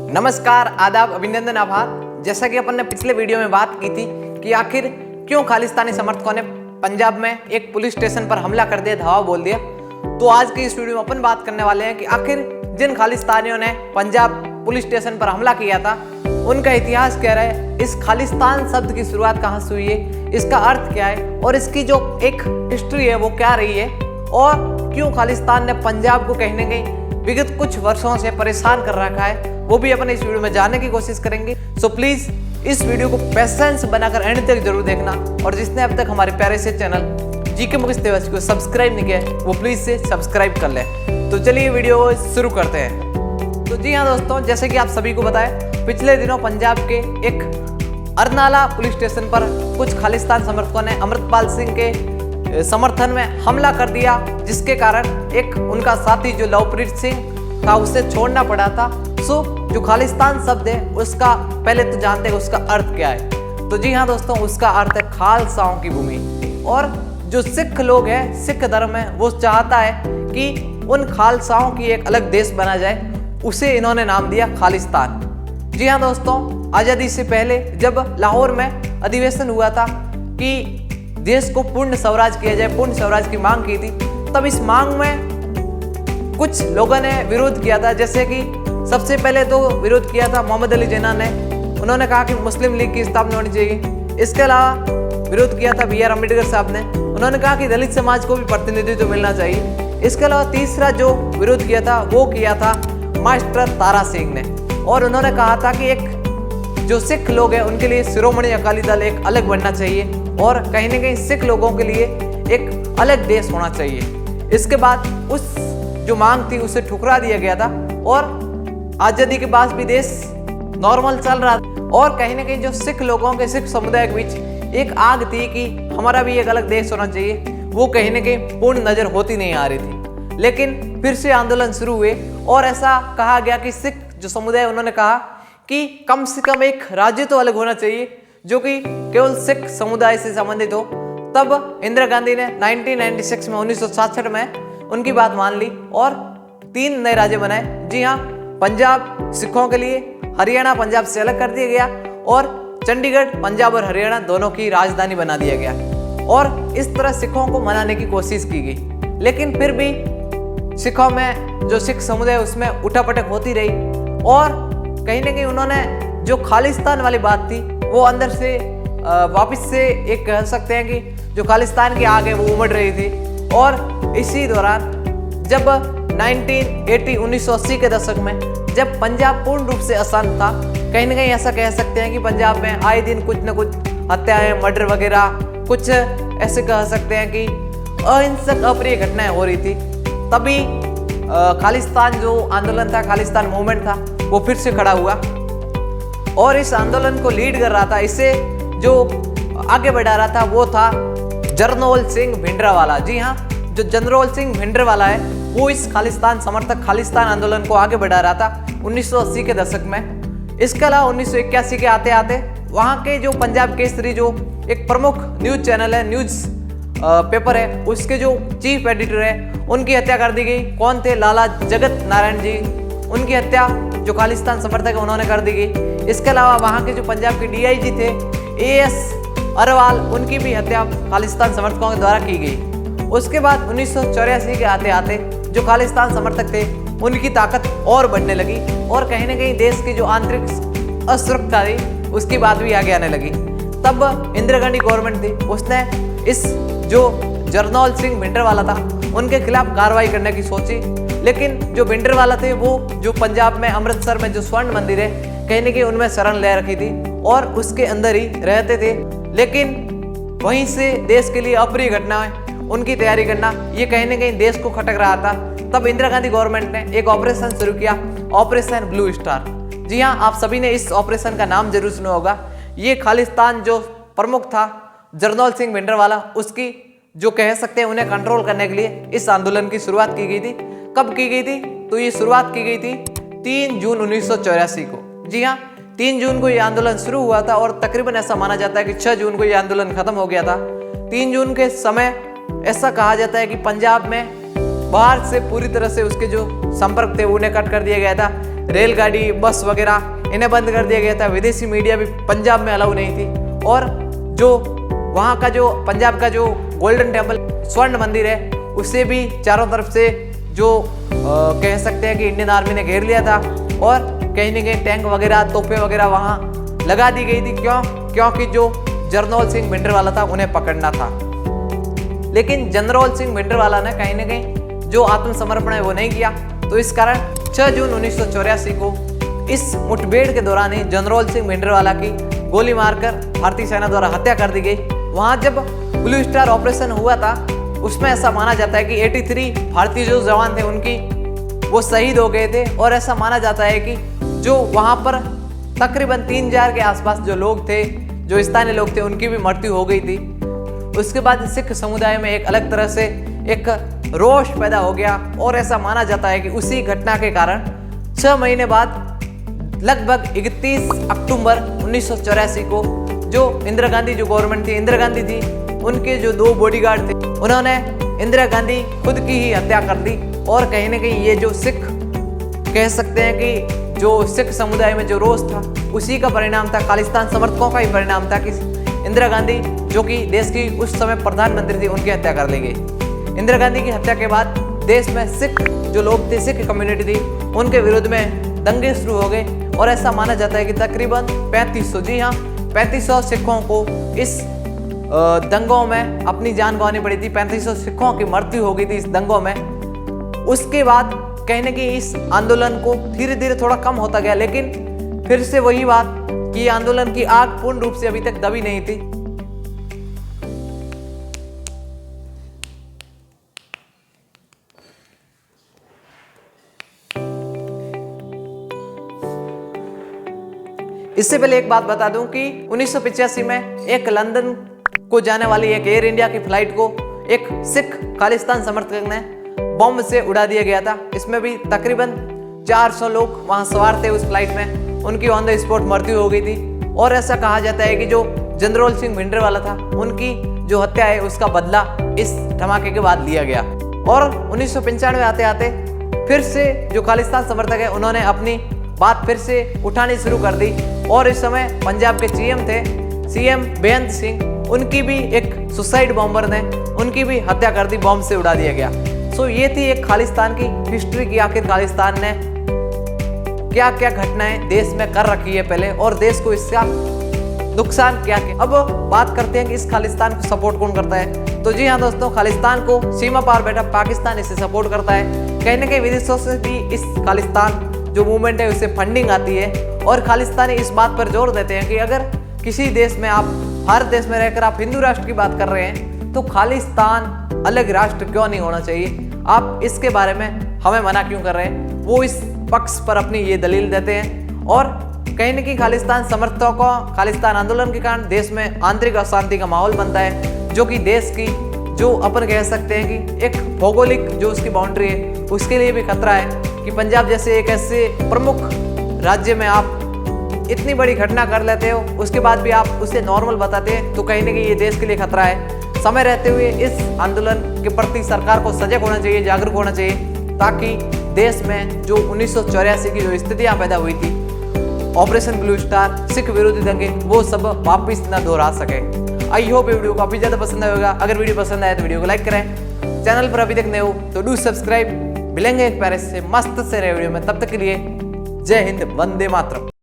नमस्कार, आदाब, अभिनंदन, आभार। जैसा कि अपन ने पिछले वीडियो में बात की थी कि आखिर क्यों खालिस्तानी समर्थकों ने पंजाब में एक पुलिस स्टेशन पर हमला कर दिया, धावा बोल दिया। तो आज की इस वीडियो में अपन बात करने वाले हैं कि आखिर जिन खालिस्तानियों ने पंजाब पुलिस स्टेशन पर हमला किया था उनका इतिहास क्या है, इस खालिस्तान शब्द की शुरुआत कहाँ से हुई है, इसका अर्थ क्या है और इसकी जो एक हिस्ट्री है वो क्या रही है, और क्यों खालिस्तान ने पंजाब को कहने गई विगत कुछ वर्षों से परेशान कर रखा है, वो भी अपन इस वीडियो में जानने की कोशिश करेंगे। सो प्लीज इस वीडियो को पेशेंस बनाकर एंड तक जरूर देखना, और जिसने अब तक हमारे प्यारे से चैनल जीके मुकेश तिवारी को सब्सक्राइब नहीं किया है वो प्लीज से सब्सक्राइब कर ले। तो चलिए वीडियो को शुरू करते हैं। तो जी हाँ दोस्तों, जैसे कि आप सभी को बताया, पिछले दिनों पंजाब के एक अरनाला पुलिस स्टेशन पर कुछ खालिस्तान समर्थकों ने अमृतपाल सिंह के समर्थन में हमला कर दिया, जिसके कारण एक उनका साथी जो लवप्रीत सिंह था उसे छोड़ना पड़ा था। सो जो खालिस्तान शब्द है उसका पहले तो जानते हैं उसका अर्थ क्या है। तो जी हाँ दोस्तों, उसका अर्थ है खालसाओं की भूमि। और जो सिख लोग हैं, सिख धर्म है, वो चाहता है कि उन खालसाओं की एक अलग देश बना जाए, उसे इन्होंने नाम दिया खालिस्तान। जी हाँ दोस्तों, आज़ादी से पहले जब लाहौर में अधिवेशन हुआ था कि देश को पूर्ण स्वराज किया जाए, पूर्ण स्वराज की मांग की थी, तब इस मांग में कुछ लोगों ने विरोध किया था। जैसे कि सबसे पहले तो विरोध किया था मोहम्मद अली जिन्ना ने, उन्होंने कहा कि मुस्लिम लीग की स्थापना होनी चाहिए। इसके अलावा विरोध किया था BR अम्बेडकर साहब ने, उन्होंने कहा कि दलित समाज को भी प्रतिनिधित्व मिलना चाहिए। इसके अलावा तीसरा जो विरोध किया था वो किया था मास्टर तारा सिंह ने, और उन्होंने कहा था कि एक जो सिख लोग हैं उनके लिए शिरोमणि अकाली दल एक अलग बनना चाहिए, और कहीं ना कहीं सिख लोगों के लिए एक अलग देश होना चाहिए। इसके बाद उस जो मांग थी उसे ठुकरा दिया गया था, और आज़ादी के बाद भी देश नॉर्मल चल रहा था, और कहीं ना कहीं जो सिख लोगों के, सिख समुदाय के बीच एक आग थी कि हमारा भी एक अलग देश होना चाहिए, वो कहीं ना कहीं पूर्ण नज़र होती नहीं आ रही थी। लेकिन फिर से आंदोलन शुरू हुए, और ऐसा कहा गया कि सिख जो समुदाय, उन्होंने कहा कि कम से कम एक राज्य तो अलग होना चाहिए जो कि केवल सिख समुदाय से संबंधित हो। तब इंदिरा गांधी ने 1996 में 1966 में उनकी बात मान ली और 3 नए राज्य बनाए। जी हाँ, पंजाब सिखों के लिए, हरियाणा पंजाब से अलग कर दिया गया, और चंडीगढ़ पंजाब और हरियाणा दोनों की राजधानी बना दिया गया, और इस तरह सिखों को मनाने की कोशिश की गई। लेकिन फिर भी सिखों में, जो सिख समुदाय, उसमें उठापटक होती रही, और कहीं ना कहीं उन्होंने जो खालिस्तान वाली बात थी वो अंदर से वापस से एक कह सकते हैं कि जो खालिस्तान की आग है वो उमड़ रही थी। और इसी दौरान जब 1980 के दशक में जब पंजाब पूर्ण रूप से अशांत था, कहीं ना कहीं ऐसा कह सकते हैं कि पंजाब में आए दिन कुछ न कुछ हत्याएं, मर्डर वगैरह, कुछ ऐसे कह सकते हैं कि अहिंसक अप्रिय घटनाएं हो रही थी। तभी खालिस्तान जो आंदोलन था, खालिस्तान मूवमेंट था, वो फिर से खड़ा हुआ, और इस आंदोलन को लीड कर रहा था, इसे जो आगे बढ़ा रहा था वो था जरनैल सिंह भिंडरावाला। जी हाँ, जो जरनैल सिंह भिंडरावाला है वो इस खालिस्तान समर्थक खालिस्तान आंदोलन को आगे बढ़ा रहा था 1980 के दशक में। इसके अलावा 1981 के आते आते वहाँ के जो पंजाब केसरी, जो एक प्रमुख न्यूज चैनल है, न्यूज पेपर है, उसके जो चीफ एडिटर है, उनकी हत्या कर दी गई। कौन थे? लाला जगत नारायण जी, उनकी हत्या जो खालिस्तान समर्थक है उन्होंने कर दी गई। इसके अलावा वहाँ के जो पंजाब के DIG थे AS अरवाल, उनकी भी हत्या खालिस्तान समर्थकों के द्वारा की गई। उसके बाद 1984 के आते आते जो खालिस्तान समर्थक थे उनकी ताकत और बढ़ने लगी, और कहीं ना कहीं देश की जो आंतरिक असुरक्षा थी उसकी बात भी आगे आने लगी। तब इंदिरा गांधी गवर्नमेंट थी, उसने इस जो जरनैल सिंह भिंडरावाला था उनके खिलाफ कार्रवाई करने की सोची। लेकिन जो भिंडरावाला थे वो जो पंजाब में अमृतसर में जो स्वर्ण मंदिर है, कहीं ना कहीं उनमें शरण ले रखी थी और उसके अंदर ही रहते थे। लेकिन वहीं से देश के लिए अप्रिय घटनाएं, उनकी तैयारी करना, ये कहीं ना कहीं देश को खटक रहा था। तब इंदिरा गांधी गवर्नमेंट ने एक ऑपरेशन शुरू किया, ऑपरेशन ब्लू स्टार। जी हाँ, आप सभी ने इस ऑपरेशन का नाम जरूर सुना होगा। ये खालिस्तान जो प्रमुख था जरनैल सिंह भिंडरावाला, उसकी जो कह सकते हैं उन्हें कंट्रोल करने के लिए इस आंदोलन की शुरुआत की गई थी। कब की गई थी? तो ये शुरुआत की गई थी 3 जून 1984 को। जी हाँ, 3 जून को ये आंदोलन शुरू हुआ था, और तकरीबन ऐसा माना जाता है कि 6 जून को ये आंदोलन खत्म हो गया था। 3 जून के समय ऐसा कहा जाता है कि पंजाब में बाहर से पूरी तरह से उसके जो संपर्क थे उन्हें कट कर दिया गया था। रेलगाड़ी, बस वगैरह इन्हें बंद कर दिया गया था। विदेशी मीडिया भी पंजाब में अलाउ नहीं थी। और जो वहाँ का जो पंजाब का जो गोल्डन टेम्पल स्वर्ण मंदिर है, उसे भी चारों तरफ से जो कह सकते हैं कि इंडियन आर्मी ने घेर लिया था और कहीं न कहीं टैंक वगैरह, तोपें वगैरह वहाँ लगा दी गई थी। क्योंकि जो जरनैल सिंह भिंडरवाला था उन्हें पकड़ना था। लेकिन जनरल सिंह भिंडरवाला ने कहीं न कहीं जो आत्मसमर्पण है वो नहीं किया। तो इस कारण 6 जून 1984 को इस मुठभेड़ के दौरान ही जनरल सिंह भिंडरवाला की गोली मारकर भारतीय सेना द्वारा हत्या कर दी गई। वहाँ जब ब्लू स्टार ऑपरेशन हुआ था, उसमें ऐसा माना जाता है कि 83 भारतीय जो जवान थे उनकी वो शहीद हो गए थे। और ऐसा माना जाता है कि जो वहाँ पर तकरीबन 3000 के आसपास जो लोग थे, जो स्थानीय लोग थे, उनकी भी मृत्यु हो गई थी। उसके बाद सिख समुदाय में एक अलग तरह से एक रोष पैदा हो गया। और ऐसा माना जाता है कि उसी घटना के कारण 6 महीने बाद लगभग 31 अक्टूबर 1984 को जो इंदिरा गांधी जो गवर्नमेंट थी, इंदिरा गांधी थी, उनके जो 2 बॉडीगार्ड थे, उन्होंने इंदिरा गांधी खुद की ही हत्या कर दी। और कहीं ना कहीं ये जो सिख कह सकते हैं कि जो सिख समुदाय में जो रोष था, उसी का परिणाम था, खालिस्तान समर्थकों का ही परिणाम था कि इंदिरा गांधी जो कि देश की उस समय प्रधानमंत्री थी, उनकी हत्या कर ली गई। इंदिरा गांधी की हत्या के बाद देश में सिख जो लोग थे, सिख कम्युनिटी थी, उनके विरुद्ध में दंगे शुरू हो गए। और ऐसा माना जाता है कि तकरीबन 3500, जी हाँ 3500 सिखों को इस दंगों में अपनी जान गंवानी पड़ी थी। 3500 सिखों की मृत्यु हो गई थी इस दंगों में। उसके बाद कहीं ना कहीं इस आंदोलन को धीरे धीरे थोड़ा कम होता गया, लेकिन फिर से वही बात कि आंदोलन की आग पूर्ण रूप से अभी तक दबी नहीं थी। इससे पहले एक बात बता दूं कि 1985 में एक लंदन को जाने वाली एक एयर इंडिया की फ्लाइट को एक सिख खालिस्तान समर्थक ने बम से उड़ा दिया गया था। इसमें भी तकरीबन 400 लोग वहां सवार थे उस फ्लाइट में, उनकी ऑन द स्पॉट मृत्यु हो गई थी। और ऐसा कहा जाता है कि जो जनरल सिंह भिंडरवाला था, उनकी जो हत्या है उसका बदला इस धमाके के बाद लिया गया। और 1995 आते आते फिर से जो खालिस्तान समर्थक है, उन्होंने अपनी बात फिर से उठानी शुरू कर दी। और इस समय पंजाब के सीएम थे, सीएम बेअंत सिंह, उनकी भी एक सुसाइड बॉम्बर ने उनकी भी हत्या कर दी, बॉम्ब से उड़ा दिया गया। सो ये थी एक खालिस्तान की हिस्ट्री की आखिर खालिस्तान ने क्या क्या घटनाएं देश में कर रखी है पहले, और देश को इसका नुकसान क्या क्या। अब बात करते हैं कि इस खालिस्तान को सपोर्ट कौन करता है। तो जी हाँ दोस्तों, खालिस्तान को सीमा पार बैठा पाकिस्तान इसे सपोर्ट करता है। कहीं ना कहीं विदेशों से भी इस खालिस्तान जो मूवमेंट है उससे फंडिंग आती है। और खालिस्तानी इस बात पर जोर देते हैं कि अगर किसी देश में आप, भारत देश में रहकर आप हिंदू राष्ट्र की बात कर रहे हैं, तो खालिस्तान अलग राष्ट्र क्यों नहीं होना चाहिए, आप इसके बारे में हमें मना क्यों कर रहे हैं। वो इस पक्ष पर अपनी ये दलील देते हैं। और कहीं न कहीं खालिस्तान समर्थकों को, खालिस्तान आंदोलन के कारण देश में आंतरिक अशांति का माहौल बनता है, जो कि देश की जो अपन कह सकते हैं कि एक भौगोलिक जो उसकी बाउंड्री है, उसके लिए भी खतरा है कि पंजाब जैसे एक ऐसे प्रमुख राज्य में आप इतनी बड़ी घटना कर लेते हो, उसके बाद भी आप उसे नॉर्मल बताते हैं, तो कहीं ना कहीं ये देश के लिए खतरा है। समय रहते हुए इस आंदोलन के प्रति सरकार को सजग होना चाहिए, जागरूक होना चाहिए, ताकि देश में जो 1984 की जो स्थितियां पैदा हुई थी, ऑपरेशन ब्लू स्टार, सिख विरोधी दंगे, वो सब वापिस न दोहरा सके। आई होप ये वीडियो काफी ज्यादा पसंद आएगा। अगर वीडियो पसंद आए तो वीडियो को लाइक करें, चैनल पर अभी तक नए हो तो डू सब्सक्राइब। मिलेंगे एक प्यारे से मस्त से नए वीडियो में, तब तक के लिए जय हिंद, वंदे मातरम।